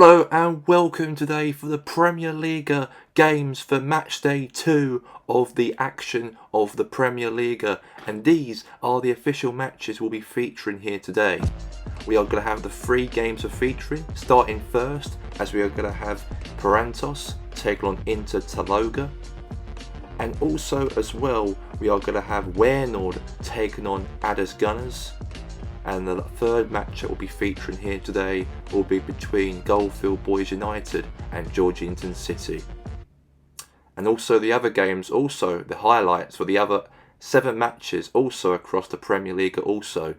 Hello and welcome today for the PremierLiga games for Matchday 2 of the action of the PremierLiga, and these are the official matches we'll be featuring here today. We are going to have the 3 games of featuring, starting first as we are going to have Parantos taking on Inter Taloga, and also as well we are going to have Warenord taking on Adders Gunners. And the third match that we'll be featuring here today will be between Goldfield Boys United and Georgington City. And also the other games, also the highlights for the other 7 matches also across the PremierLiga also.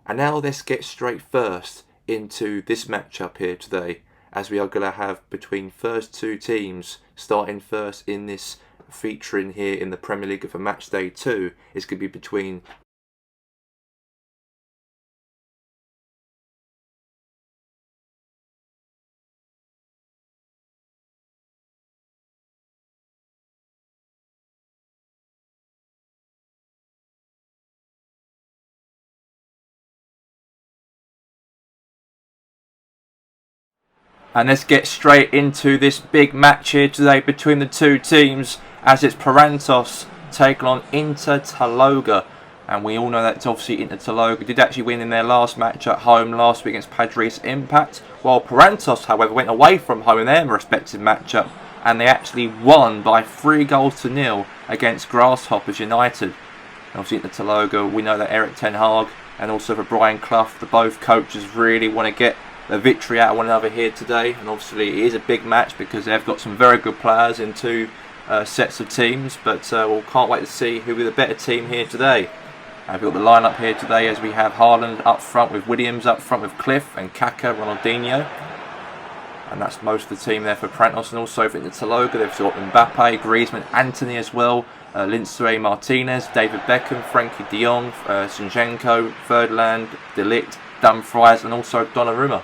And now let's get straight first into this matchup here today, as we are going to have between first 2 teams starting first in this featuring here in the PremierLiga for Matchday 2. It's going to be between And let's get straight into this big match here today between the 2 teams, as it's Parantos taking on Inter Taloga. And we all know that obviously Inter Taloga did actually win in their last match at home last week against Padres Impact, while Parantos however went away from home in their respective matchup and they actually won by 3-0 against Grasshoppers United. And obviously Inter Taloga, we know that Erik ten Hag and also for Brian Clough, the both coaches really want to get a victory out of one another here today, and obviously it is a big match because they've got some very good players in 2 sets of teams, but we can't wait to see who will be the better team here today. We've got the lineup here today as we have Haaland up front with Williams, up front with Cliff and Kaka, Ronaldinho, and that's most of the team there for Parantos. And also for Inter Taloga they've got Mbappe, Griezmann, Antony as well, Lindsay Martinez, David Beckham, Frankie de Jong, Zinchenko, Ferdinand, De Ligt, Dumfries and also Donnarumma.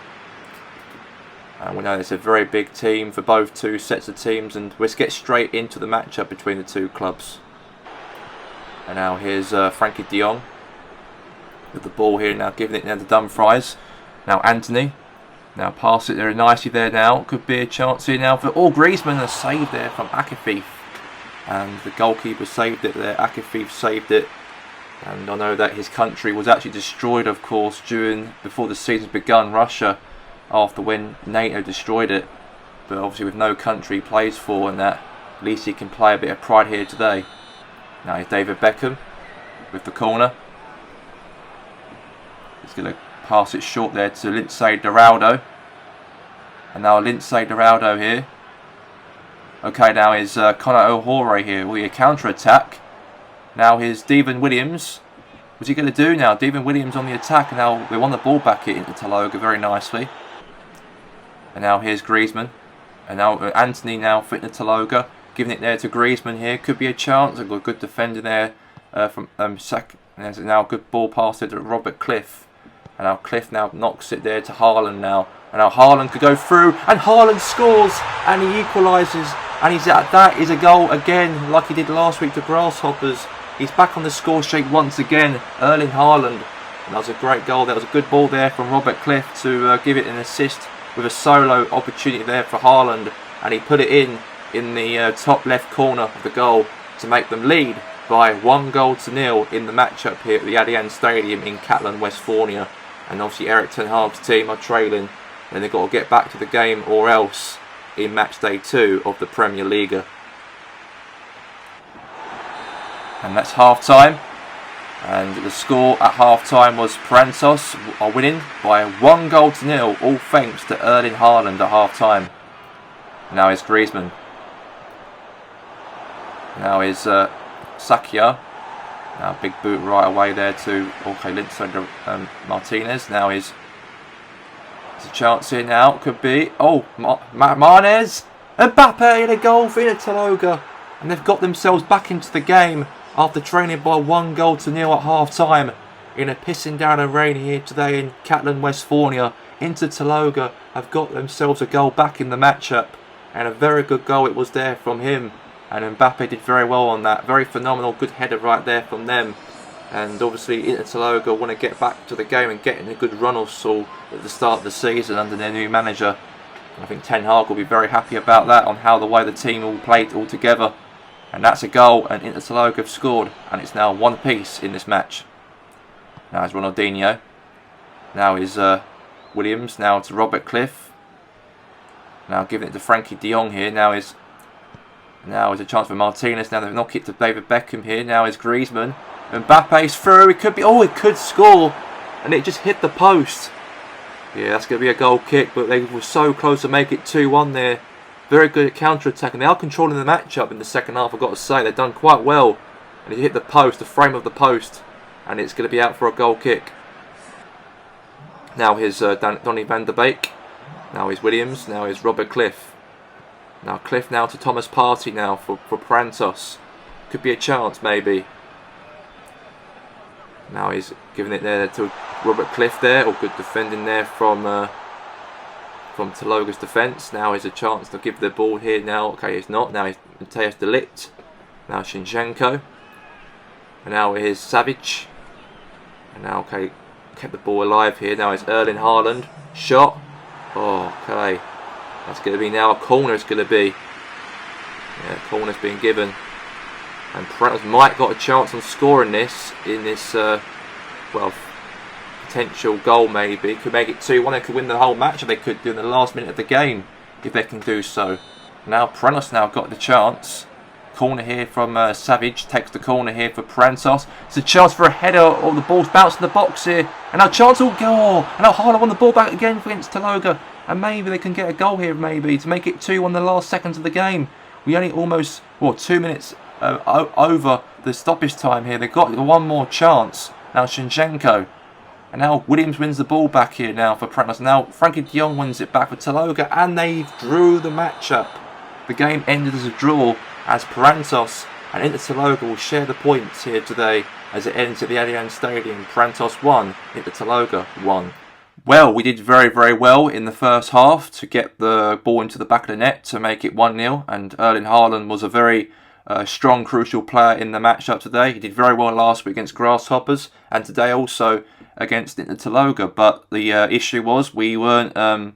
And we know it's a very big team for both 2 sets of teams, and let's get straight into the matchup between the 2 clubs. And now here's Frankie de Jong with the ball here, now giving it now to Dumfries. Now Antony, now pass it there nicely there now, could be a chance here now for Griezmann, a save there from Akifif. And the goalkeeper saved it there, Akifif saved it. And I know that his country was actually destroyed, of course, before the season begun, Russia, after when NATO destroyed it. But obviously with no country he plays for and that, at least he can play a bit of pride here today. Now here's David Beckham with the corner. He's going to pass it short there to Lindsay Doraldo. And now Lindsay Doraldo here. Okay, now is Conor O'Hore here. Will he counter-attack? Now here's Devon Williams. What's he going to do now? Devon Williams on the attack. Now they won the ball back into Taloga very nicely. And now here's Griezmann. And now Antony now for Inter Taloga. Giving it there to Griezmann here. Could be a chance. I've got a good defender there from Sack. And there's now a good ball pass there to Robert Cliff. And now Cliff now knocks it there to Haaland now. And now Haaland could go through. And Haaland scores. And he equalises. And that is a goal again, like he did last week to Grasshoppers. He's back on the score sheet once again, Erling Haaland. And that was a great goal. That was a good ball there from Robert Cliff to give it an assist with a solo opportunity there for Haaland. And he put it in the top left corner of the goal to make them lead by 1-0 in the matchup here at the Allianz Stadium in Catalan, Westphalia. And obviously Erik ten Hag's team are trailing, and they've got to get back to the game or else in Matchday 2 of the PremierLiga. And that's half time, and the score at half time was Parantos are winning by 1-0, all thanks to Erling Haaland at half time. Now is Griezmann. Now is Sakia. Now big boot right away there to Lindsay Martinez. Now is a chance here now, could be Marnez, Mbappe in a goal for Inter Taloga, and they've got themselves back into the game after trailing by 1-0 at half time in a pissing down of rain here today in Catalan, Westphalia. Inter Taloga have got themselves a goal back in the matchup, and a very good goal it was there from him, and Mbappe did very well on that. Very phenomenal, good header right there from them. And obviously Inter want to get back to the game and get in a good run or so at the start of the season under their new manager. I think Ten Hag will be very happy about that, on how the way the team all played all together. And that's a goal, and Inter have scored, and it's now one piece in this match. Now it's Ronaldinho. Now is Williams. Now to Robert Cliff. Now giving it to Frankie de Jong here. Now is a chance for Martinez. Now they've knocked it to David Beckham here. Now is Griezmann. Mbappe's through. It could be. Oh, it could score, and it just hit the post. Yeah, that's going to be a goal kick, but they were so close to make it 2-1 there. Very good at counter-attack, and they are controlling the matchup in the second half, I've got to say. They've done quite well. And it hit the post, the frame of the post, and it's going to be out for a goal kick. Now here's Donny van der Beek. Now here's Williams. Now here's Robert Cliff. Now Cliff now to Thomas Partey now for Prantos. Could be a chance, maybe. Now he's giving it there to Robert Cliff there. Or good defending there from Taloga's defence. Now here's a chance to give the ball here now. Okay, it's not. Now he's Matthijs de Ligt. Now Zinchenko. And now here's Savic. And now, okay, kept the ball alive here. Now it's Erling Haaland. Shot. Oh, okay. That's going to be now a corner. It's going to be. Yeah, corner's been given. And Prantos might got a chance on scoring this in this, well, potential goal maybe. Could make it 2-1. They could win the whole match, or they could do in the last minute of the game if they can do so. Now Prantos now got the chance. Corner here from Savage. Takes the corner here for Prantos. It's a chance for a header, or the ball's bounced in the box here. And now chance will go. And now Haaland won the ball back again against Taloga. And maybe they can get a goal here, maybe, to make it 2-1 in the last seconds of the game. We only almost, well, 2 minutes over the stoppage time here. They've got one more chance. Now Zinchenko. And now Williams wins the ball back here now for Prantos. Now Frankie de Jong wins it back for Taloga. And they drew the match up. The game ended as a draw, as Prantos and Inter Taloga will share the points here today as it ends at the Allianz Stadium. Prantos 1, Inter Taloga 1. Well, we did very, very well in the first half to get the ball into the back of the net to make it 1-0. And Erling Haaland was a very strong, crucial player in the matchup today. He did very well last week against Grasshoppers, and today also against Inter Taloga. But the issue was we weren't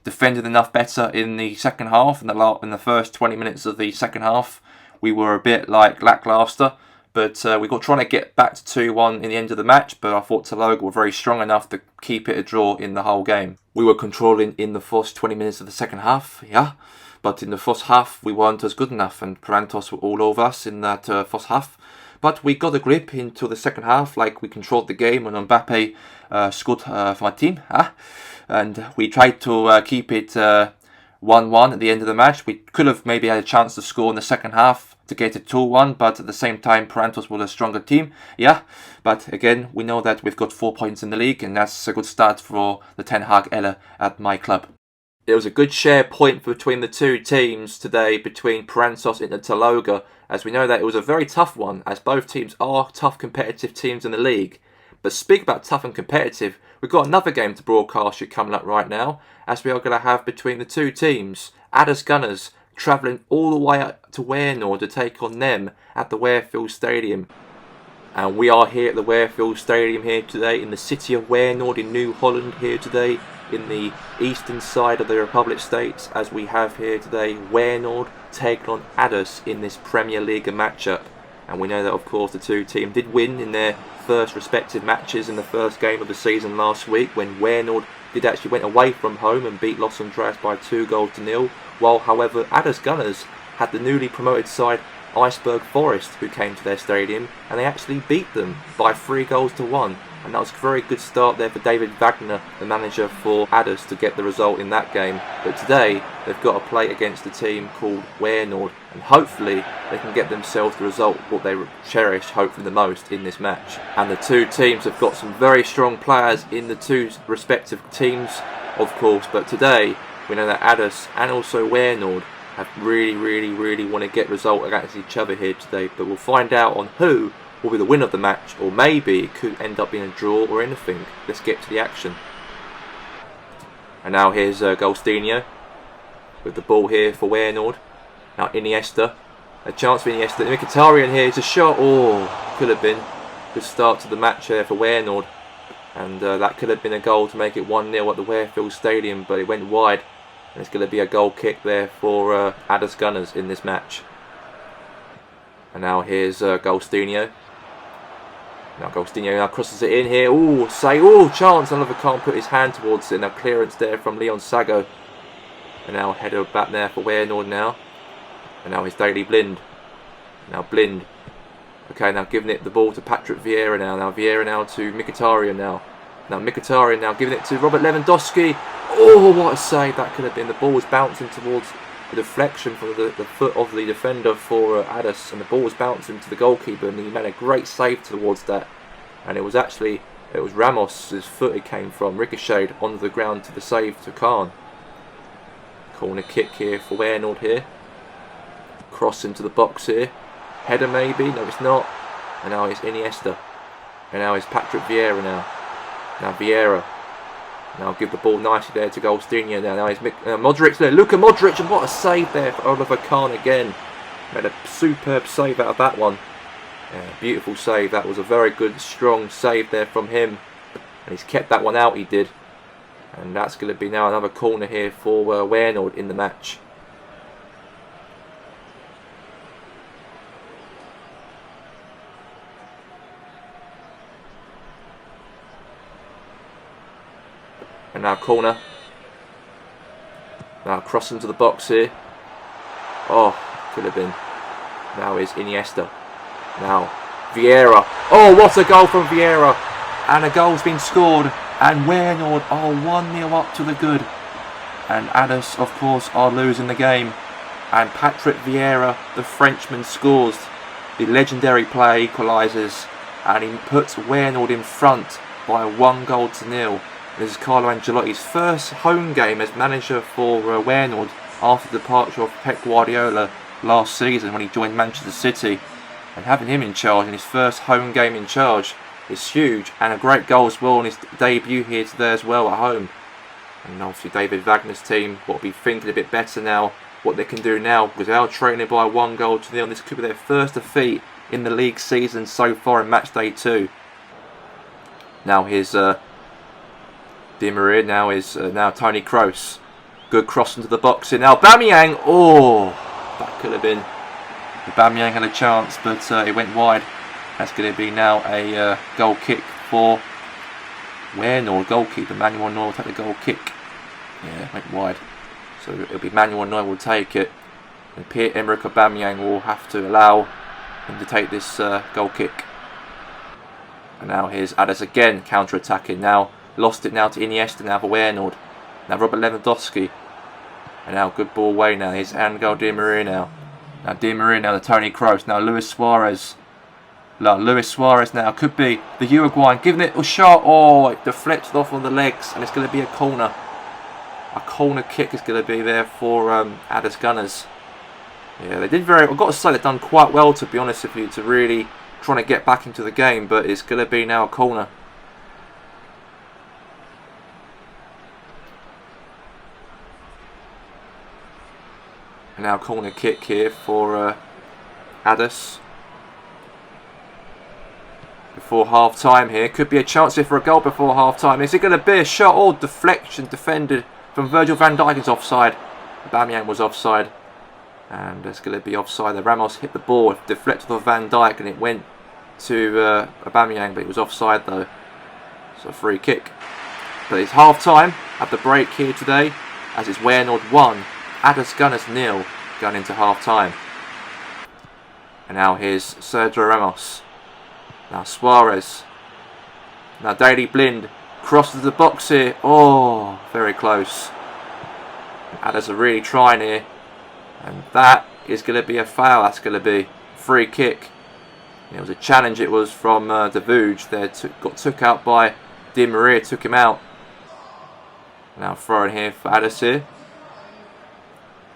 defended enough better in the second half. In the first 20 minutes of the second half, we were a bit like lackluster. But we got trying to get back to 2-1 in the end of the match. But I thought Taloga were very strong enough to keep it a draw in the whole game. We were controlling in the first 20 minutes of the second half, yeah. But in the first half, we weren't as good enough. And Prantos were all over us in that first half. But we got a grip into the second half. Like, we controlled the game when Mbappe scored for my team. And we tried to keep it 1-1 at the end of the match. We could have maybe had a chance to score in the second half to get it 2-1, but at the same time Prantos were a stronger team, yeah. But again, we know that we've got 4 points in the league, and that's a good start for the Ten Hag era at my club. It was a good share point between the two teams today, between Prantos and Taloga, as we know that it was a very tough one, as both teams are tough competitive teams in the league. But speak about tough and competitive, we've got another game to broadcast you coming up right now, as we are going to have between the two teams. Adders Gunners travelling all the way up to Warenord to take on them at the Warefield Stadium. And we are here at the Warefield Stadium here today in the city of Warenord in New Holland here today in the eastern side of the Republic States, as we have here today Warenord taking on Adders in this PremierLiga matchup. And we know that of course the two teams did win in their first respective matches in the first game of the season last week, when Warenord did actually went away from home and beat Los Andreas by 2-0, while however Adders Gunners had the newly promoted side Iceberg Forest who came to their stadium, and they actually beat them by 3-1, and that was a very good start there for David Wagner, the manager for Adders, to get the result in that game. But today they've got to play against a team called Warenord, and hopefully they can get themselves the result what they cherish hopefully the most in this match. And the two teams have got some very strong players in the two respective teams of course, but today we know that Adders and also Warenord have really want to get result against each other here today. But we'll find out on who will be the winner of the match, or maybe it could end up being a draw or anything. Let's get to the action. And now here's Golstinho with the ball here for Warenord. Now Iniesta, a chance for Iniesta. Mkhitaryan here, it's a shot. Oh, could have been. Good start to the match here for Waynord. And that could have been a goal to make it 1-0 at the Warefield Stadium, but it went wide. And it's going to be a goal kick there for Addis Gunners in this match. And now here's Golstinho. Now Golstinho now crosses it in here. Oh, say, oh, chance. Oliver can't put his hand towards it. Now clearance there from Leon Sago. And now header back there for Waynord now. And now it's Daley Blind. Now Blind. Okay, now giving it the ball to Patrick Vieira now. Now Vieira now to Mkhitaryan now. Now Mkhitaryan now giving it to Robert Lewandowski. Oh, what a save that could have been. The ball was bouncing towards the deflection from the foot of the defender for Addis. And the ball was bouncing to the goalkeeper. And he made a great save towards that. And it was Ramos' foot it came from. Ricocheted onto the ground to the save to Khan. Corner kick here for Waynord here. Cross into the box here. Header maybe, no it's not. And now it's Iniesta. And now it's Patrick Vieira now. Now Vieira. Now give the ball nicely there to Golstinho now. Now it's Modric there. Luka Modric, and what a save there for Oliver Kahn again. Made a superb save out of that one. Yeah, beautiful save. That was a very good, strong save there from him. And he's kept that one out, he did. And that's going to be now another corner here for Waynord in the match. And now corner. Now cross into the box here. Oh, could have been. Now is Iniesta. Now Vieira. Oh, what a goal from Vieira. And a goal's been scored. And Waynord are 1-0 up to the good. And Addis, of course, are losing the game. And Patrick Vieira, the Frenchman, scores. The legendary player equalises. And he puts Waynord in front by 1-0. This is Carlo Ancelotti's first home game as manager for Waynord after the departure of Pep Guardiola last season when he joined Manchester City. And having him in charge in his first home game in charge is huge, and a great goal as well on his debut here today as well at home. And obviously David Wagner's team will be thinking a bit better now what they can do now, because they are trailing by 1-0. This could be their first defeat in the league season so far in Matchday 2. Now here's Di Maria, now is now Toni Kroos. Good cross into the box here. Now Aubameyang, oh, that could have been. Aubameyang had a chance, but it went wide. That's going to be now a goal kick for Waynord. Goalkeeper Manuel Neuer will take the goal kick. Yeah, it went wide. So it'll be Manuel Neuer will take it. And Pierre-Emerick Aubameyang will have to allow him to take this goal kick. And now here's Addis again, counter-attacking now. Lost it now to Iniesta now for Waynord. Now Robert Lewandowski. And now good ball away now. Here's Angel Di Maria now. Now Di Maria now to Toni Kroos. Now Luis Suarez. Luis Suarez now could be the Uruguayan. Giving it a shot. Oh, it deflected off on the legs. And it's going to be a corner. A corner kick is going to be there for Addis Gunners. Yeah, they did I've got to say they've done quite well, to be honest with you, to really trying to get back into the game. But it's going to be now a corner. And now corner kick here for Addis. Before half time here. Could be a chance here for a goal before half time. Is it going to be a shot or deflection defended from Virgil van Dijk is offside. Aubameyang was offside. And it's going to be offside. The Ramos hit the ball, deflected off Van Dijk, and it went to Aubameyang, but it was offside though. So a free kick. But it's half time at the break here today, as it's Waynord 1. Addis Gunners 0 going into half time. And now here's Sergio Ramos. Now Suarez. Now Daley Blind crosses the box here. Oh, very close. Addis are really trying here. And that is going to be a foul. That's going to be free kick. It was a challenge. It was from De Vuj there. Got took out by Di Maria. Took him out. Now throwing here for Addis here.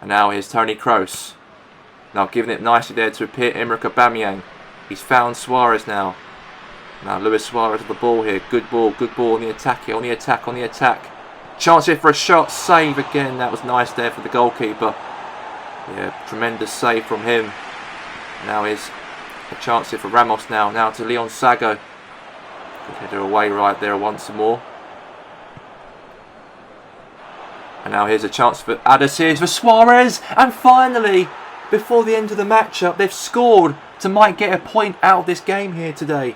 And now here's Toni Kroos. Now giving it nicely there to Pierre-Emerick Aubameyang. He's found Suarez now. Now Luis Suarez with the ball here. Good ball on the attack here. On the attack. Chance here for a shot. Save again. That was nice there for the goalkeeper. Yeah, tremendous save from him. Now here's A chance here for Ramos now. Now to Leon Sago. Good header away right there once more. And now here's a chance for Addis. Here's for Suarez. And finally, before the end of the matchup, they've scored to might get a point out of this game here today.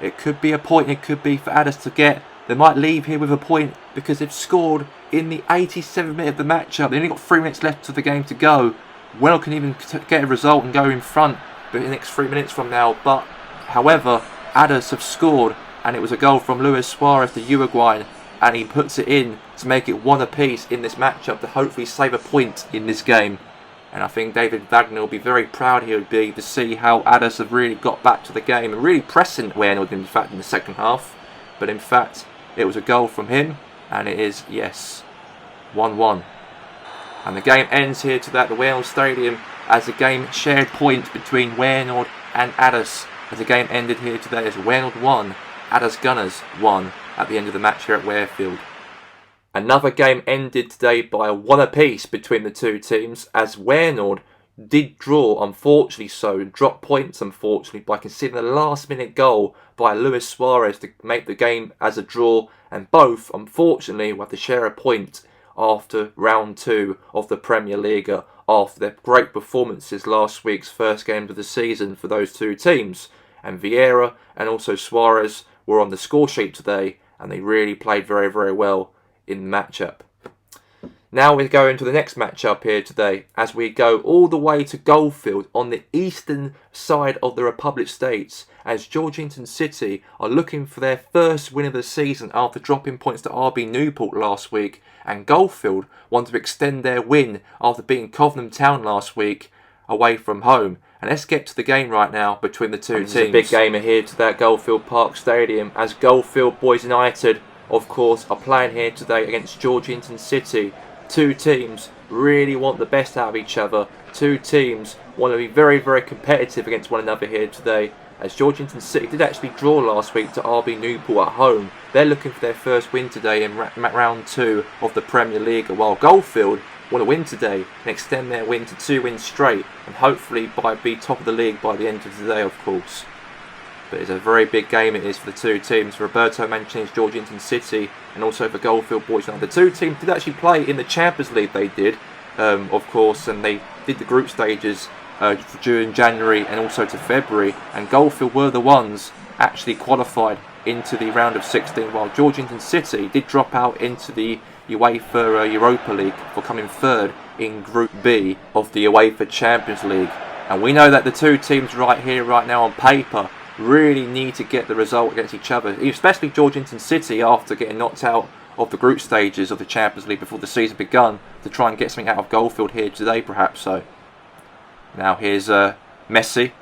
It could be a point. It could be for Addis to get. They might leave here with a point because they've scored in the 87th minute of the matchup. They only got 3 minutes left of the game to go. Well can even get a result and go in front in the next 3 minutes from now. But, however, Addis have scored. And it was a goal from Luis Suarez, the Uruguayan. And he puts it in to make it 1 apiece in this matchup to hopefully save a point in this game. And I think David Wagner will be very proud he would be to see how Addis have really got back to the game and really pressing Waynard in fact in the second half. But in fact, it was a goal from him, and it is, yes, 1-1. And the game ends here to the Waynard Stadium as the game shared points between Waynard and Addis. As the game ended here today as Waynard 1, Addis Gunners 1 at the end of the match here at Warefield. Another game ended today by a 1 apiece between the two teams as Waynard did draw, unfortunately so, dropped points unfortunately by conceding a last minute goal by Luis Suarez to make the game as a draw, and both unfortunately will have to share a point after round 2 of the PremierLiga after their great performances last week's first games of the season for those two teams. And Vieira and also Suarez were on the score sheet today, and they really played very, very well in the matchup. Now we go into the next matchup here today as we go all the way to Goldfield on the eastern side of the Republic States as Georgetown City are looking for their first win of the season after dropping points to RB Newport last week, and Goldfield want to extend their win after beating Cobham Town last week away from home. And let's get to the game right now between the two teams. It's a big game here to that Goldfield Park Stadium as Goldfield Boys United, of course, are playing here today against Georgetown City. Two teams really want the best out of each other. Two teams want to be very, very competitive against one another here today. As Georgetown City did actually draw last week to RB Newport at home. They're looking for their first win today in round 2 of the PremierLiga, while Goldfield want to win today and extend their win to 2 wins straight and hopefully be top of the league by the end of today, of course. But it's a very big game it is for the two teams. Roberto Mancini's Georgetown City and also for Goldfield Boys United. The two teams did actually play in the Champions League, they did, of course, and they did the group stages during January and also to February, and Goldfield were the ones actually qualified into the round of 16, while Georgetown City did drop out into the UEFA Europa League for coming third in Group B of the UEFA Champions League. And we know that the two teams right here, right now on paper, really need to get the result against each other, especially Georgetown City after getting knocked out of the group stages of the Champions League before the season begun, to try and get something out of Goldfield here today, perhaps so. Now here's Messi.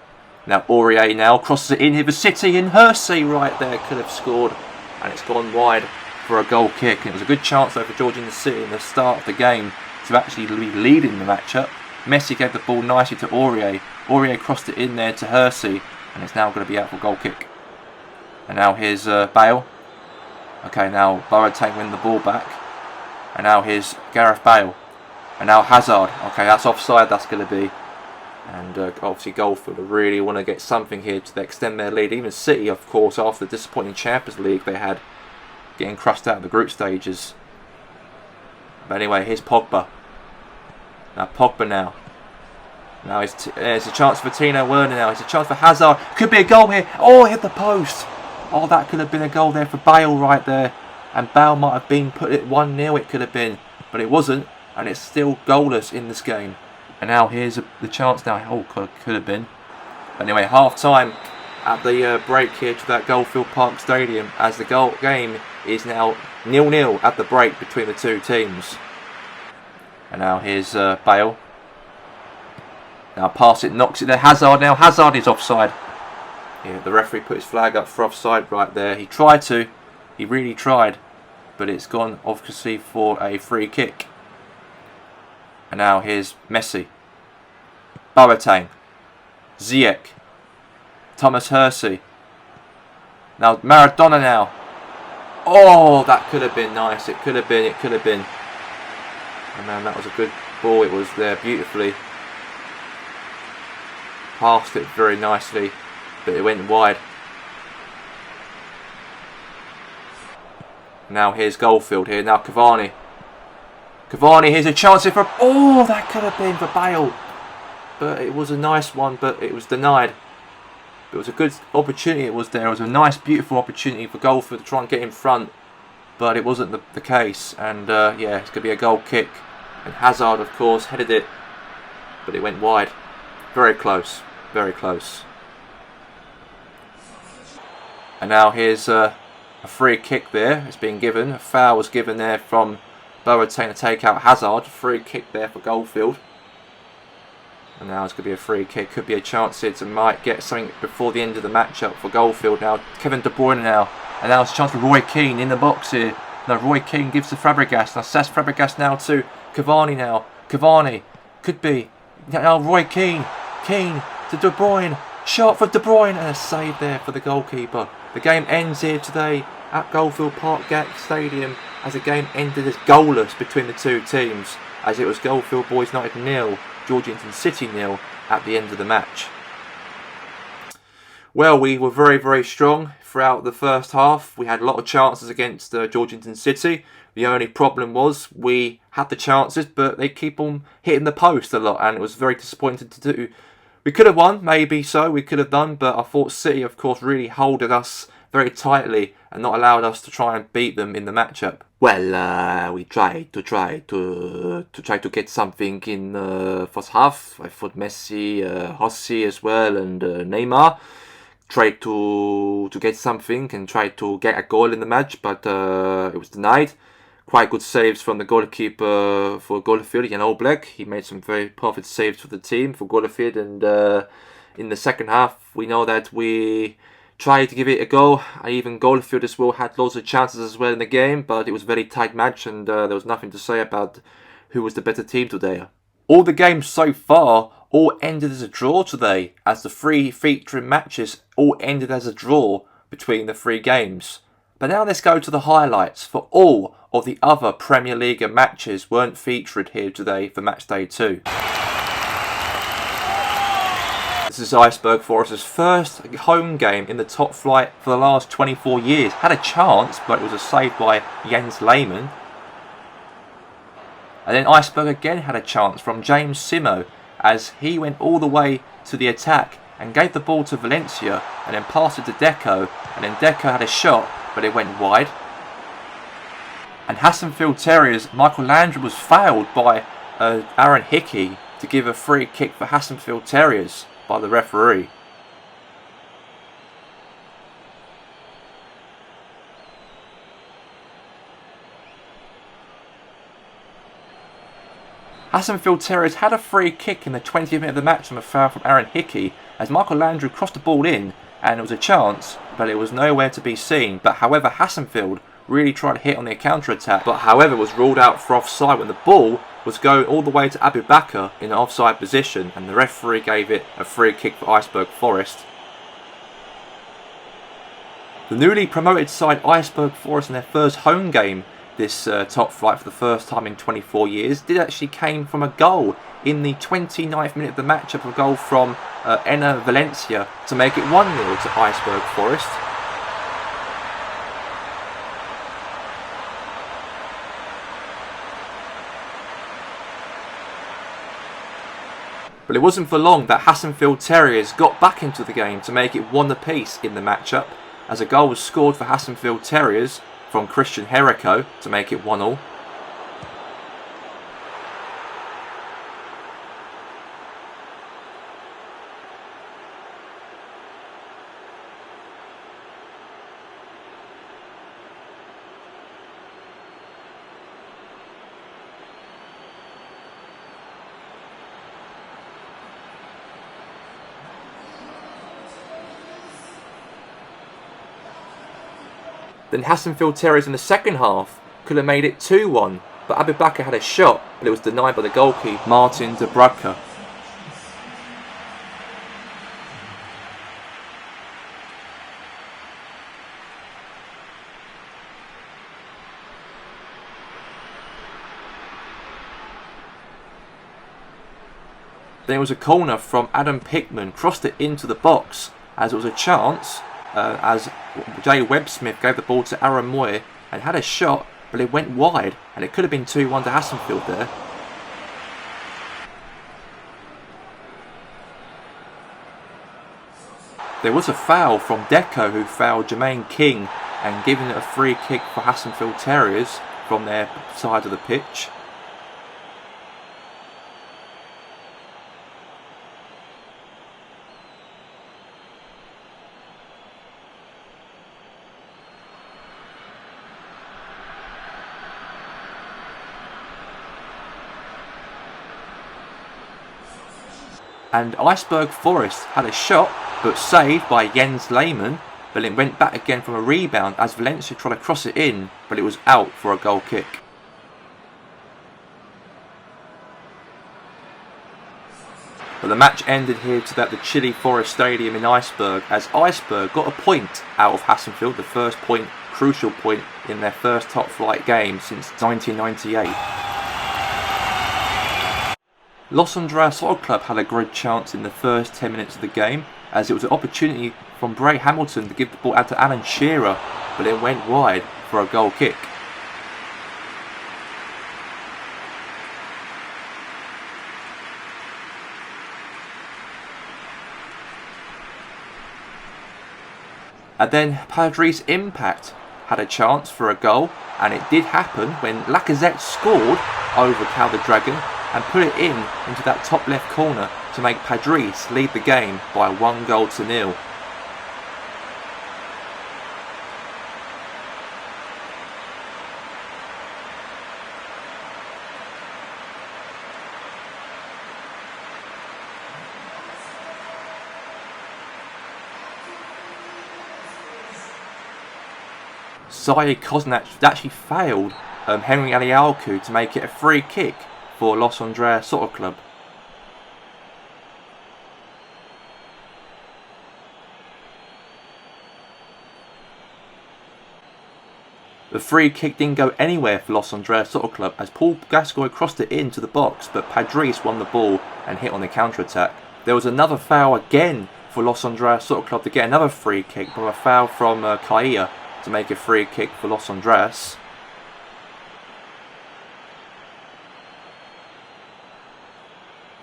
Now Aurier now crosses it in here for City, and Hersey right there could have scored, and it's gone wide for a goal kick. And it was a good chance though for Georgetown City in the start of the game to actually be leading the matchup. Messi gave the ball nicely to Aurier. Aurier crossed it in there to Hersey, and it's now going to be out for a goal kick. And now here's Bale. Okay, now Boateng win the ball back. And now here's Gareth Bale. And now Hazard. Okay, that's offside, that's going to be. And obviously Goldfield really want to get something here to extend their lead. Even City, of course, after the disappointing Champions League they had, getting crushed out of the group stages. But anyway, here's Pogba. Now Pogba now. Now it's a chance for Tino Werner now. It's a chance for Hazard. Could be a goal here. Oh, hit the post. Oh, that could have been a goal there for Bale right there. And Bale might have been put it 1-0, it could have been. But it wasn't. And it's still goalless in this game. And now here's the chance now. Oh, could have been. But anyway, half time at the break here to that Goldfield Park Stadium, as the game is now 0-0 at the break between the two teams. And now here's Bale. Now pass it, knocks it there. Hazard now. Hazard is offside. Yeah, the referee put his flag up for offside right there. He tried to. He really tried. But it's gone obviously for a free kick. And now here's Messi. Boateng. Ziyech. Thomas Hersey. Now Maradona now. Oh, that could have been nice. It could have been. It could have been. And man, that was a good ball. It was there beautifully. Passed it very nicely. but it went wide. Now here's Goldfield here. Now Cavani. Cavani, here's a chance here for... Oh, that could have been for Bale. But it was a nice one, but it was denied. It was a good opportunity it was there. It was a nice, beautiful opportunity for Goldfield to try and get in front. But it wasn't the case. And yeah, it's going to be a goal kick. And Hazard, of course, headed it. But it went wide. Very close. Very close. And now here's a free kick there. It's been given. A foul was given there from Boateng to take out Hazard. Free kick there for Goldfield. And now it's going to be a free kick. Could be a chance here to might get something before the end of the matchup for Goldfield. Now Kevin De Bruyne now. And now it's a chance for Roy Keane in the box here. Now Roy Keane gives to Fabregas. Now Cesc Fabregas now to Cavani now. Cavani. Could be. Now Roy Keane. Keane to De Bruyne. Shot for De Bruyne. And a save there for the goalkeeper. The game ends here today at Goldfield Park Stadium as the game ended as goalless between the two teams, as it was Goldfield Boys United 0, Georgington City 0 at the end of the match. Well, we were very, very strong throughout the first half. We had a lot of chances against Georgington City. The only problem was we had the chances, but they keep on hitting the post a lot, and it was very disappointing to do. We could have won, maybe so, we could have done, but I thought City, of course, really holded us very tightly and not allowed us to try and beat them in the matchup. Well, we tried to get something in first half. I thought Messi, Rossi as well, and Neymar tried to get something and tried to get a goal in the match, but it was denied. Quite good saves from the goalkeeper for Goldfield, Jan Oblak. He made some very perfect saves for the team for Goldfield, and in the second half we know that we tried to give it a go. Even Goldfield as well had lots of chances as well in the game, but it was a very tight match, and there was nothing to say about who was the better team today. All the games so far all ended as a draw today, as the three featuring matches all ended as a draw between the three games. But now let's go to the highlights, for all of the other PremierLiga matches weren't featured here today for Matchday 2. This is Iceberg Forest's first home game in the top flight for the last 24 years. Had a chance, but it was a save by Jens Lehmann. And then Iceberg again had a chance from James Simo, as he went all the way to the attack and gave the ball to Valencia and then passed it to Deco, and then Deco had a shot, but it went wide. And Hassenfield Terriers, Michael Landry was fouled by Aaron Hickey to give a free kick for Hassenfield Terriers by the referee. Hassenfield Terriers had a free kick in the 20th minute of the match from a foul from Aaron Hickey, as Michael Landry crossed the ball in, and it was a chance, but it was nowhere to be seen. But however, Hassenfield really tried to hit on their counter-attack, but however was ruled out for offside when the ball was going all the way to Abu Bakr in an offside position, and the referee gave it a free kick for Iceberg Forest. The newly promoted side Iceberg Forest in their first home game this top flight for the first time in 24 years did actually came from a goal in the 29th minute of the matchup, a goal from Enner Valencia to make it 1-0 to Iceberg Forest. But it wasn't for long that Hassenfield Terriers got back into the game to make it 1 apiece in the matchup, as a goal was scored for Hassenfield Terriers from Christian Herrico to make it 1-1. Then Hassenfield Terriers in the second half could have made it 2-1, but Abu Bakr had a shot, but it was denied by the goalkeeper Martin de Bruyne. Then it was a corner from Adam Pickman, crossed it into the box, as it was a chance as Jay Webb-Smith gave the ball to Aaron Moy and had a shot, but it went wide, and it could have been 2-1 to Hassenfield there. There was a foul from Deco, who fouled Jermaine King and giving it a free kick for Hassenfield Terriers from their side of the pitch. And Iceberg Forest had a shot, but saved by Jens Lehmann, but it went back again from a rebound as Valencia tried to cross it in, but it was out for a goal kick. But the match ended here at the Chile Forest Stadium in Iceberg, as Iceberg got a point out of Hassenfield, the first point, crucial point in their first top flight game since 1998. Los Andreas Soccer Club had a great chance in the first 10 minutes of the game, as it was an opportunity from Bray Hamilton to give the ball out to Alan Shearer, but it went wide for a goal kick. And then Padres Impact had a chance for a goal, and it did happen when Lacazette scored over Cal the Dragon and put it into that top left corner to make Padres lead the game by 1-0. Zayed Kozniak actually failed Henry Alialku to make it a free kick for Los Andreas Soccer Club. The free kick didn't go anywhere for Los Andreas Soccer Club as Paul Gascoigne crossed it into the box, but Padres won the ball and hit on the counter-attack. There was another foul again for Los Andreas Soccer Club to get another free kick, but a foul from Cailla to make a free kick for Los Andreas.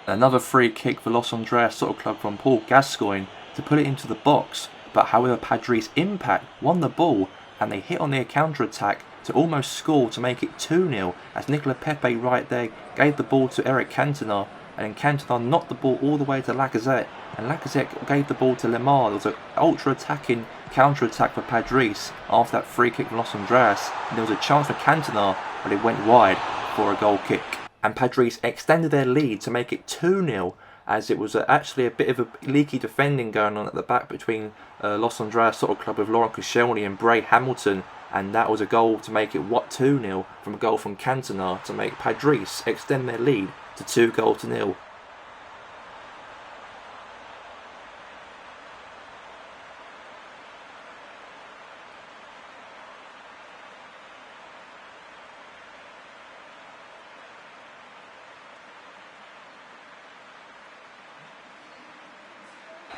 Another free kick for Los Andreas Soccer Club from Paul Gascoigne to put it into the box, but however Padres Impact won the ball and they hit on their counter-attack to almost score to make it 2-0 as Nicola Pepe right there gave the ball to Eric Cantona, and then Cantona knocked the ball all the way to Lacazette, and Lacazette gave the ball to Lemar. There was an ultra-attacking counter-attack for Padres after that free kick from Los Andreas, and there was a chance for Cantona, but it went wide for a goal kick. And Padres extended their lead to make it 2-0, as it was actually a bit of a leaky defending going on at the back between Los Andreas Soccer Club with Laurent Koscielny and Bray Hamilton, and that was a goal to make it 2-0 from a goal from Cantona to make Padres extend their lead to 2-0.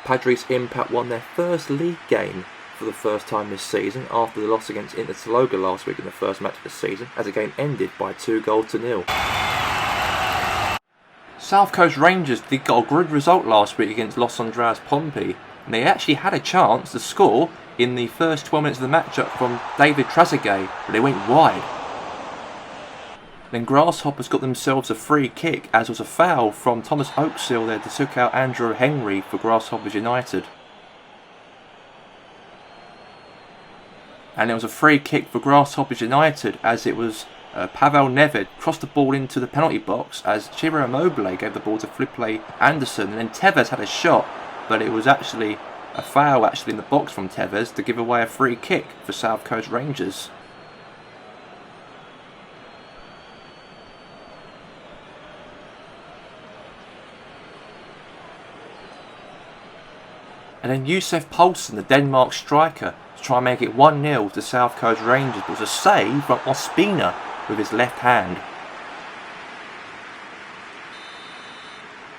Padres Impact won their first league game for the first time this season after the loss against Inter Taloga last week in the first match of the season, as the game ended by 2-0. South Coast Rangers did get a good result last week against Los Andreas Pompey, and they actually had a chance to score in the first 12 minutes of the matchup from David Trezeguet, but they went wide. Then Grasshoppers got themselves a free kick, as was a foul from Thomas Oaksil there to took out Andrew Henry for Grasshoppers United. And it was a free kick for Grasshoppers United, as it was Pavel Nedved crossed the ball into the penalty box as Ciro Immobile gave the ball to Felipe Anderson, and then Tevez had a shot, but it was actually a foul in the box from Tevez to give away a free kick for South Coast Rangers. And then Youssef Poulsen, the Denmark striker, to try and make it 1-0 to South Coast Rangers. It was a save from Ospina with his left hand.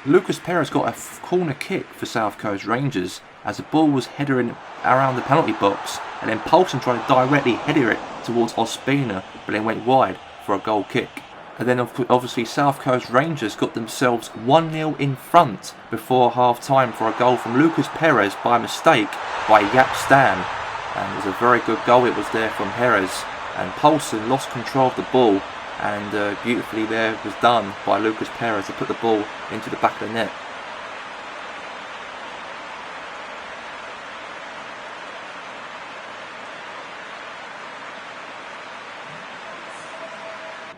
Lucas Perez got a corner kick for South Coast Rangers as the ball was heading around the penalty box, and then Poulsen tried to directly header it towards Ospina, but then went wide for a goal kick. And then obviously South Coast Rangers got themselves 1-0 in front before half time for a goal from Lucas Perez by mistake by Yap Stam. And it was a very good goal it was there from Perez. And Poulsen lost control of the ball, and beautifully there was done by Lucas Perez to put the ball into the back of the net.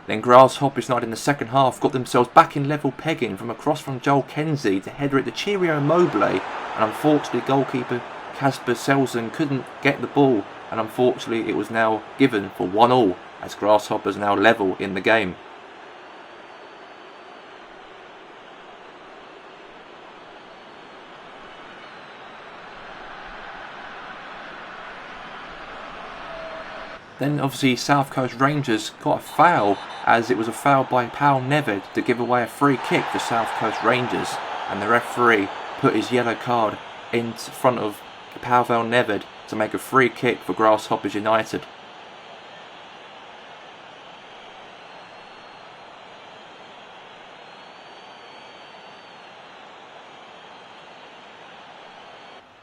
Then Grasshoppers United in the second half got themselves back in level pegging from across from Joel Kenzie to header it to Cheerio Mobley, and unfortunately goalkeeper Kasper Selzen couldn't get the ball, and unfortunately it was now given for 1-1 as Grasshoppers now level in the game. Then obviously South Coast Rangers got a foul, as it was a foul by Paul Neved to give away a free kick for South Coast Rangers, and the referee put his yellow card in front of Pavel Neved to make a free kick for Grasshoppers United.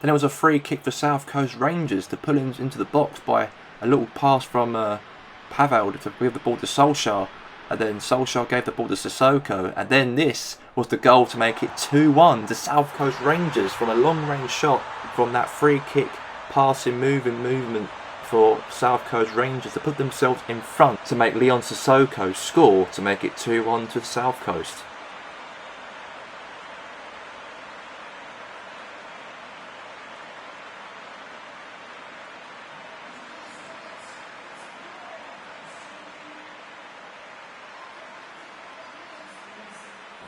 Then it was a free kick for South Coast Rangers to pull him into the box by a little pass from Pavel to give the ball to Solskjaer, and then Solskjaer gave the ball to Sissoko, and then this was the goal to make it 2-1 to South Coast Rangers from a long range shot from that free kick, passing, movement for South Coast Rangers to put themselves in front to make Leon Sissoko score to make it 2-1 to the South Coast.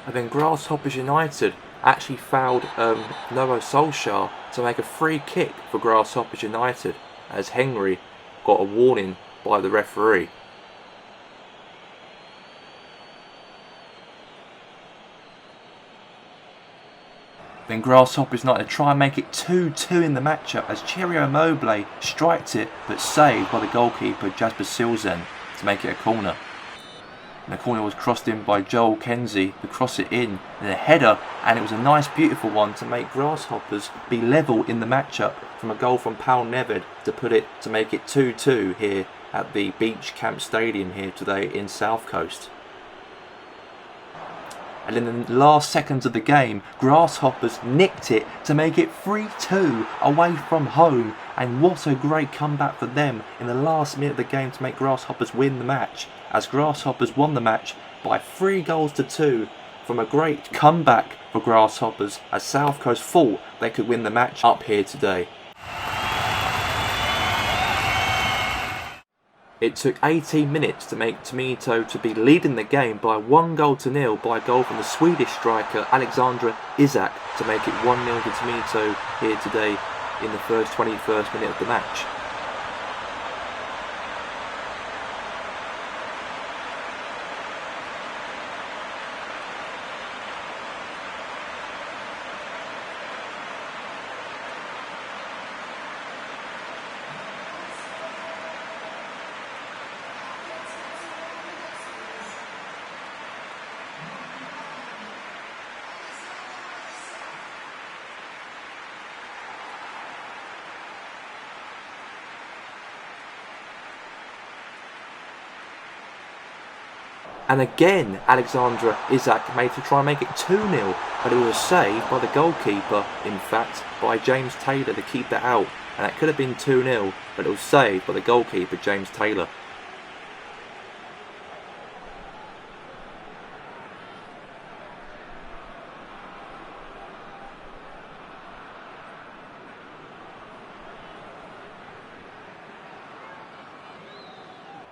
And then Grasshoppers United actually fouled Noah Solskjaer to make a free kick for Grasshoppers United, as Henry got a warning by the referee. Then Grasshoppers United try and make it 2-2 in the matchup as Cheerio Mobley striked it but saved by the goalkeeper Jasper Silzen to make it a corner. And the corner was crossed in by Joel Kenzie to cross it in a header, and it was a nice beautiful one to make Grasshoppers be level in the matchup from a goal from Paul Neved to make it 2-2 here at the Beach Camp Stadium here today in South Coast. And in the last seconds of the game, Grasshoppers nicked it to make it 3-2 away from home, and what a great comeback for them in the last minute of the game to make Grasshoppers win the match, as Grasshoppers won the match by 3-2 from a great comeback for Grasshoppers, as South Coast thought they could win the match up here today. It took 18 minutes to make Tomito to be leading the game by 1-0 by a goal from the Swedish striker Alexandra Isak to make it 1-0 to Tomito here today in the 21st minute of the match. And again, Alexandra Isak made to try and make it 2-0, but it was saved by the goalkeeper, in fact, by James Taylor to keep that out. And that could have been 2-0, but it was saved by the goalkeeper, James Taylor.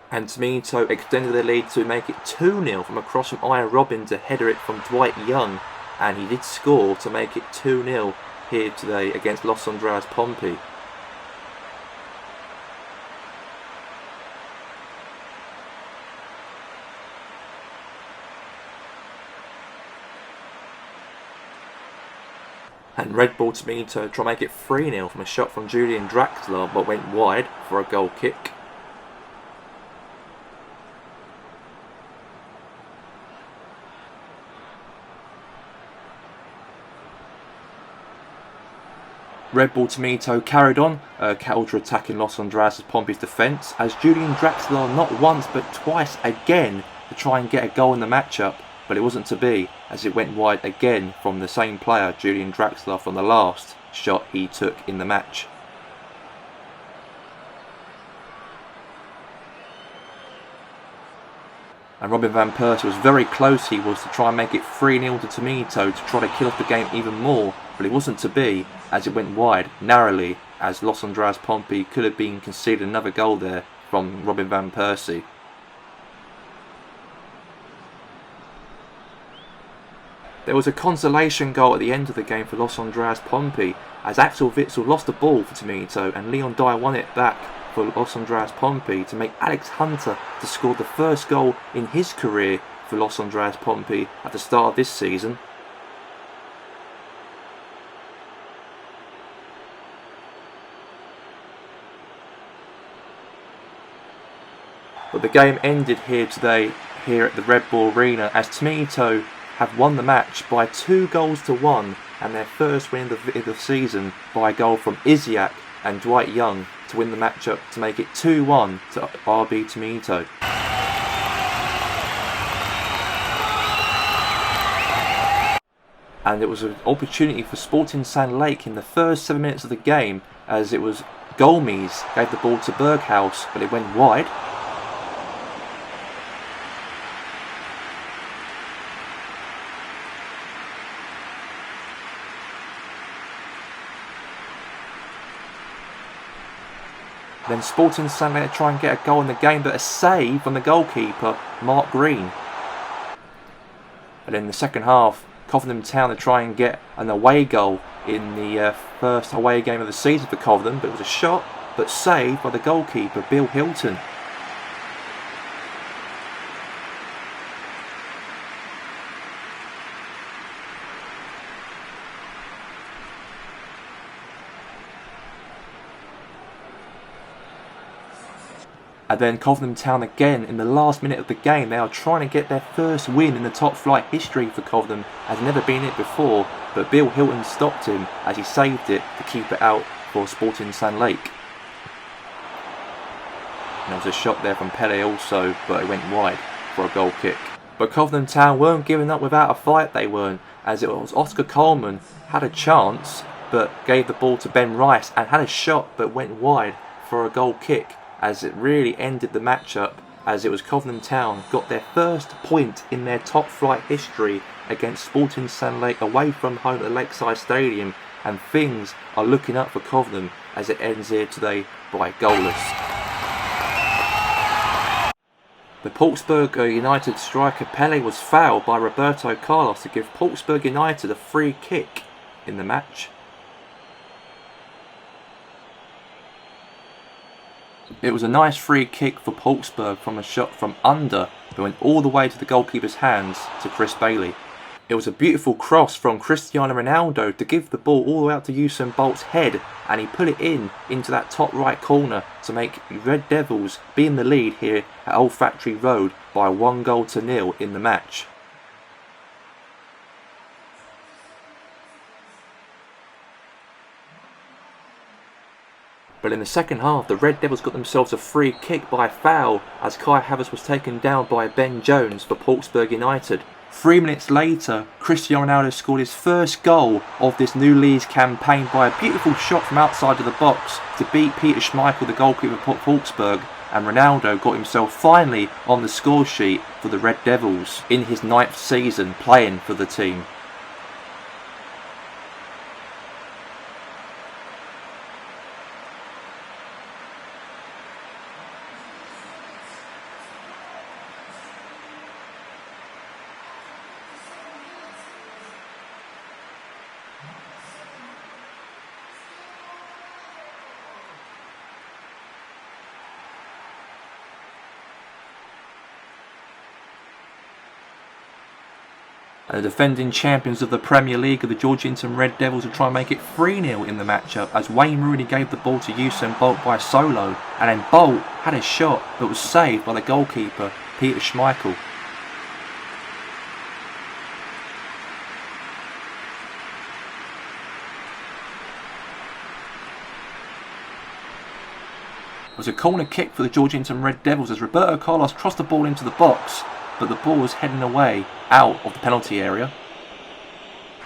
And Tomito extended the lead to make it 2-0 from across from Ian Robin to header it from Dwight Young, and he did score to make it 2-0 here today against Los Andreas Pompey. And Red Bull to me to try and make it 3-0 from a shot from Julian Draxler, but went wide for a goal kick. Red Bull Tomito carried on, counter-attacking Los Andrades' Pompey's defence, as Julian Draxler not once but twice again to try and get a goal in the matchup, but it wasn't to be, as it went wide again from the same player, Julian Draxler, from the last shot he took in the match. And Robin van Persie was very close, he was, to try and make it 3-0 to Tomito to try to kill off the game even more, but it wasn't to be, as it went wide narrowly, as Los Andrades Pompey could have been conceded another goal there from Robin van Persie. There was a consolation goal at the end of the game for Los Andrades Pompey, as Axel Witsel lost the ball for Tomito and Leon Dyer won it back for Los Andrades Pompey to make Alex Hunter to score the first goal in his career for Los Andrades Pompey at the start of this season. But the game ended here today, here at the Red Bull Arena, as Tomito have won the match by 2-1 and their first win of the season by a goal from Isiak and Dwight Young to win the matchup to make it 2-1 to RB Tomito. And it was an opportunity for Sporting Sand Lake in the first 7 minutes of the game, as it was Golmes gave the ball to Berghaus, but it went wide. Then Sporting Sand Lake try and get a goal in the game, but a save from the goalkeeper, Mark Green. And in the second half, Coventry Town to try and get an away goal in the first away game of the season for Coventry, but it was a shot, but saved by the goalkeeper, Bill Hilton. And then Coventry Town again in the last minute of the game. They are trying to get their first win in the top flight history for Coventry. Has never been it before, but Bill Hilton stopped him as he saved it to keep it out for Sporting Sand Lake. And there was a shot there from Pele also, but it went wide for a goal kick. But Coventry Town weren't giving up without a fight, they weren't, as it was Oscar Coleman had a chance but gave the ball to Ben Rice and had a shot but went wide for a goal kick, as it really ended the matchup, as it was Coventry Town got their first point in their top flight history against Sporting Sand Lake away from home at the Lakeside Stadium, and things are looking up for Coventry as it ends here today by goalless. The Portsburg United striker Pele was fouled by Roberto Carlos to give Portsburg United a free kick in the match. It was a nice free kick for Portsburg from a shot from under, but went all the way to the goalkeeper's hands to Chris Bailey. It was a beautiful cross from Cristiano Ronaldo to give the ball all the way out to Usain Bolt's head, and he put it into that top right corner to make Red Devils be in the lead here at Old Factory Road by 1-0 in the match. But in the second half, the Red Devils got themselves a free kick by a foul as Kai Havertz was taken down by Ben Jones for Portsburg United. 3 minutes later, Cristiano Ronaldo scored his first goal of this new league's campaign by a beautiful shot from outside of the box to beat Peter Schmeichel, the goalkeeper for Portsburg, and Ronaldo got himself finally on the score sheet for the Red Devils in his 9th season playing for the team. And the defending champions of the Premier League, the Georgetown Red Devils, will try and make it 3-0 in the matchup as Wayne Rooney gave the ball to Usain Bolt by solo, and then Bolt had a shot but was saved by the goalkeeper, Peter Schmeichel. It was a corner kick for the Georgetown Red Devils as Roberto Carlos crossed the ball into the box, but the ball was heading away out of the penalty area.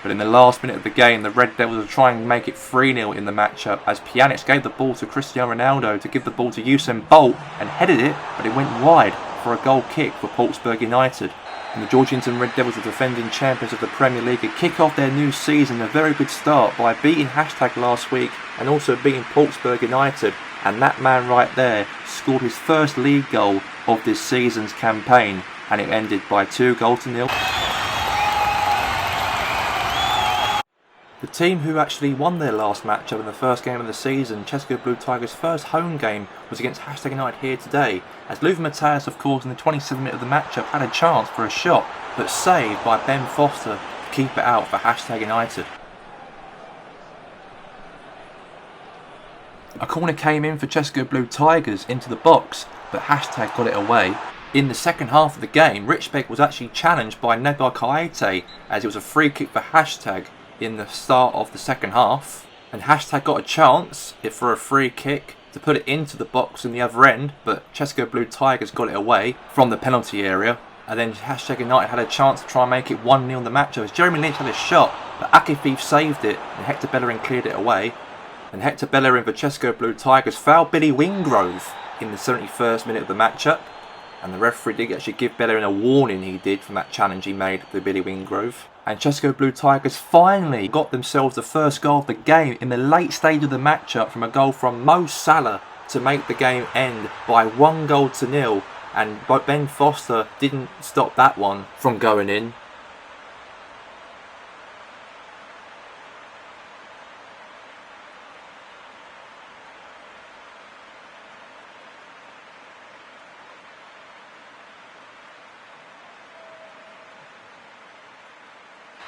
But in the last minute of the game, the Red Devils were trying to make it 3-0 in the matchup as Pjanic gave the ball to Cristiano Ronaldo to give the ball to Usain Bolt and headed it, but it went wide for a goal kick for Portsmouth United. And the Georgetown Red Devils, the defending champions of the Premier League, kick off their new season a very good start by beating Hashtag last week and also beating Portsmouth United. And that man right there scored his first league goal of this season's campaign, and it ended by 2-0. The team who actually won their last matchup in the first game of the season, Chesco Blue Tigers' first home game, was against Hashtag United here today, as Luther Matthäus, of course, in the 27th minute of the matchup had a chance for a shot, but saved by Ben Foster to keep it out for Hashtag United. A corner came in for Chesco Blue Tigers into the box, but Hashtag got it away. In the second half of the game, Richbeck was actually challenged by Nebar Kaite as it was a free kick for Hashtag in the start of the second half. And Hashtag got a chance for a free kick to put it into the box in the other end, but Chesco Blue Tigers got it away from the penalty area. And then Hashtag United had a chance to try and make it 1-0 in the match as Jeremy Lynch had a shot, but Akifeev saved it and Hector Bellerin cleared it away. And Hector Bellerin for Chesco Blue Tigers fouled Billy Wingrove in the 71st minute of the matchup. And the referee did actually give Bellerin a warning, he did, from that challenge he made to Billy Wingrove. And Chesco Blue Tigers finally got themselves the first goal of the game in the late stage of the matchup from a goal from Mo Salah to make the game end by 1-0. And Ben Foster didn't stop that one from going in.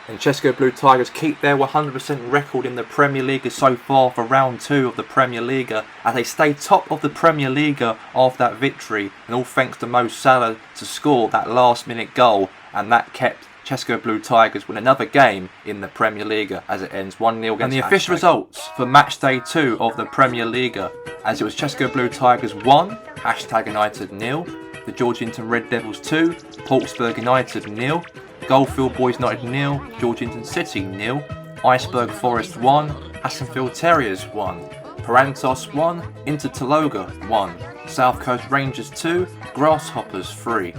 And Chesco Blue Tigers keep their 100% record in the PremierLiga so far for round 2 of the PremierLiga as they stay top of the PremierLiga after that victory, and all thanks to Mo Salah to score that last minute goal, and that kept Chesco Blue Tigers win another game in the PremierLiga as it ends 1-0 against. And the official results for Matchday 2 of the PremierLiga, as it was Chesco Blue Tigers 1, Hashtag United 0, the Georgetown Red Devils 2, Portsmouth United 0, Goldfield Boys United 0, Georgetown City 0, Iceberg Forest 1, Hassenfield Terriers 1, Parantos 1, Inter Taloga 1, South Coast Rangers 2, Grasshoppers 3,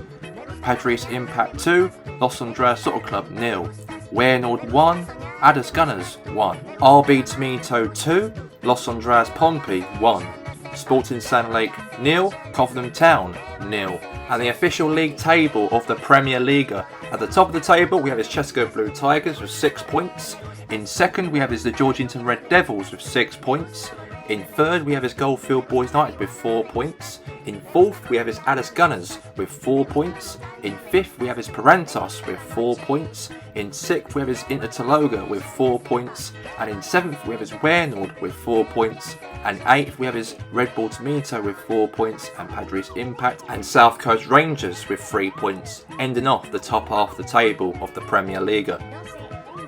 Padres Impact 2, Los Andreas Soccer Club 0, Warenord 1, Addis Gunners 1, RB Tomito 2, Los Andreas Pompey 1, Sporting Sand Lake 0, Cobham Town 0. And the official league table of the PremierLiga. At the top of the table we have his Chesco Blue Tigers with 6 points. In second we have his the Georgetown Red Devils with 6 points. In third we have his Goldfield Boys United with 4 points. In fourth we have his Addis Gunners with 4 points. In fifth we have his Parantos with 4 points. In sixth we have his Inter Taloga with 4 points. And in seventh we have his Warenord with 4 points. And eighth we have his Red Bull Tomito with 4 points, and Padres Impact and South Coast Rangers with 3 points, ending off the top half of the table of the PremierLiga.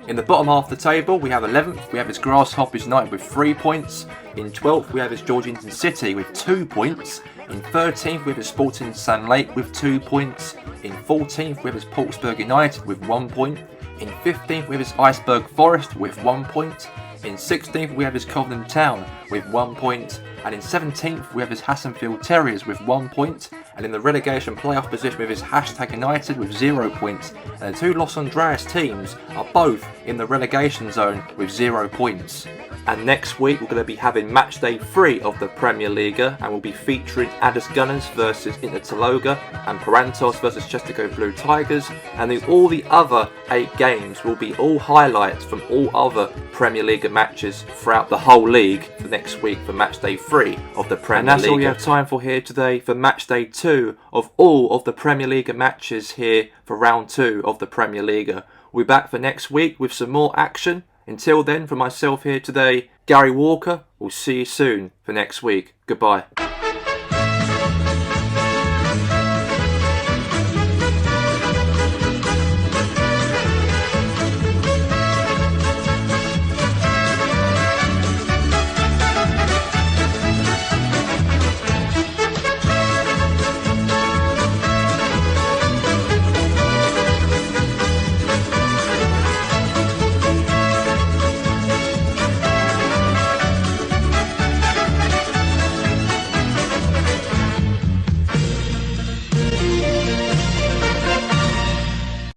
In the bottom half of the table we have 11th, we have his Grasshoppers United with 3 points. In 12th we have his Georgetown City with 2 points. In 13th we have his Sporting Sand Lake with 2 points. In 14th we have his Portsmouth United with 1 point. In 15th we have his Iceberg Forest with 1 point. In 16th we have his Cobham Town with 1 point, and in 17th we have his Hassenfield Terriers with 1 point, and in the relegation playoff position with his Hashtag United with 0 points, and the two Los Andreas teams are both in the relegation zone with 0 points. And next week we're going to be having Matchday 3 of the PremierLiga, and we'll be featuring Addis Gunners versus Inter Taloga and Parantos versus Chesco Blue Tigers, and all the other 8 games will be all highlights from all other PremierLiga matches throughout the whole league for next week for Matchday 3 of the PremierLiga. And that's all we have time for here today for Matchday 2 of all of the PremierLiga matches here for round 2 of the PremierLiga. We'll be back for next week with some more action. Until then, from myself here today, Gary Walker, we'll see you soon for next week. Goodbye.